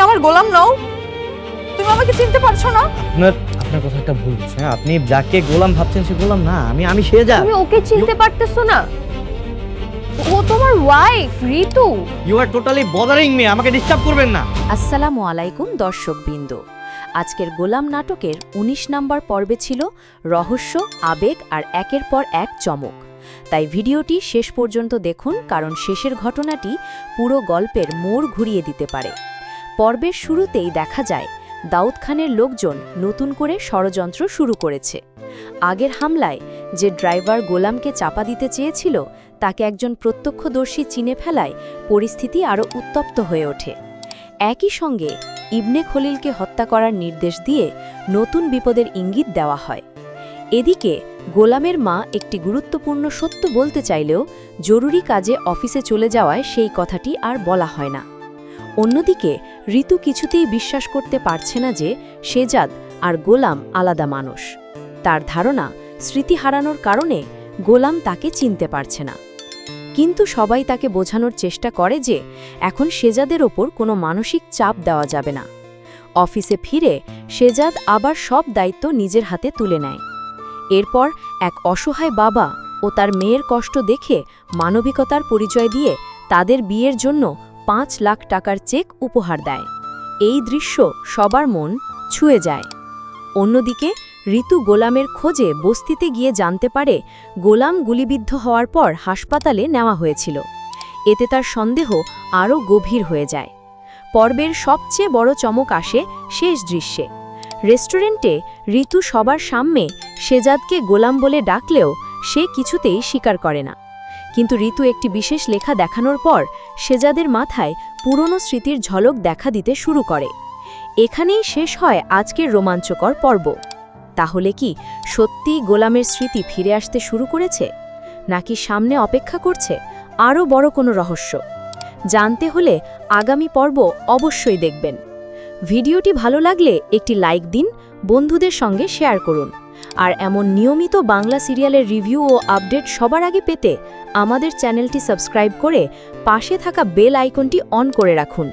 আমার গোলাম নও? তুমি আমাকে চিনতে পারছো না? আপনার কথা একটা ভুল হচ্ছে। আপনি যাকে গোলাম ভাবছেন সে গোলাম না, আমি শেহজাদ। তুমি ওকে চিনতে পারতেছো না? ও তোমার wife Ritu. You are totally bothering me, আমাকে ডিস্টার্ব করবেন না। আসসালামু আলাইকুম দর্শকবৃন্দ। আজকের গোলাম নাটকের ১৯ নম্বর পর্বে ছিল রহস্য, আবেগ আর একের পর এক চমক। তাই ভিডিওটি শেষ পর্যন্ত দেখুন, কারণ শেষের ঘটনাটি পুরো গল্পের মোড় ঘুরিয়ে দিতে পারে। পর্বের শুরুতেই দেখা যায় দাউদ খানের লোকজন নতুন করে ষড়যন্ত্র শুরু করেছে। আগের হামলায় যে ড্রাইভার গোলামকে চাপা দিতে চেয়েছিল তাকে একজন প্রত্যক্ষদর্শী চিনে ফেলায় পরিস্থিতি আরও উত্তপ্ত হয়ে ওঠে। একই সঙ্গে ইবনে খলিলকে হত্যা করার নির্দেশ দিয়ে নতুন বিপদের ইঙ্গিত দেওয়া হয়। এদিকে গোলামের মা একটি গুরুত্বপূর্ণ সত্য বলতে চাইলেও জরুরি কাজে অফিসে চলে যাওয়ায় সেই কথাটি আর বলা হয় না। অন্যদিকে ঋতু কিছুতেই বিশ্বাস করতে পারছে না যে শেহজাদ আর গোলাম আলাদা মানুষ। তার ধারণা স্মৃতি হারানোর কারণে গোলাম তাকে চিনতে পারছে না। কিন্তু সবাই তাকে বোঝানোর চেষ্টা করে যে এখন শেহজাদের ওপর কোনো মানসিক চাপ দেওয়া যাবে না। অফিসে ফিরে শেহজাদ আবার সব দায়িত্ব নিজের হাতে তুলে নেয়। এরপর এক অসহায় বাবা ও তার মেয়ের কষ্ট দেখে মানবিকতার পরিচয় দিয়ে তাদের বিয়ের জন্য ৫ লাখ টাকার চেক উপহার দেয়। এই দৃশ্য সবার মন ছুঁয়ে যায়। অন্যদিকে ঋতু গোলামের খোঁজে বস্তিতে গিয়ে জানতে পারে গোলাম গুলিবিদ্ধ হওয়ার পর হাসপাতালে নেওয়া হয়েছিল। এতে তার সন্দেহ আরও গভীর হয়ে যায়। পর্বের সবচেয়ে বড় চমক আসে শেষ দৃশ্যে। রেস্টুরেন্টে ঋতু সবার সামনে শেহজাদকে গোলাম বলে ডাকলেও সে কিছুতেই স্বীকার করে না। কিন্তু ঋতু একটি বিশেষ লেখা দেখানোর পর শেহজাদের মাথায় পুরনো স্মৃতির ঝলক দেখা দিতে শুরু করে। এখানেই শেষ হয় আজকের রোমাঞ্চকর পর্ব। তাহলে কি সত্যি গোলামের স্মৃতি ফিরে আসতে শুরু করেছে, নাকি সামনে অপেক্ষা করছে আরও বড় কোনো রহস্য? জানতে হলে আগামী পর্ব অবশ্যই দেখবেন। ভিডিওটি ভালো লাগলে একটি লাইক দিন, বন্ধুদের সঙ্গে শেয়ার করুন। আর এমন নিয়মিত বাংলা সিরিয়ালের রিভিউ ও আপডেট সবার আগে পেতে আমাদের চ্যানেলটি সাবস্ক্রাইব করে পাশে থাকা বেল আইকনটি অন করে রাখুন।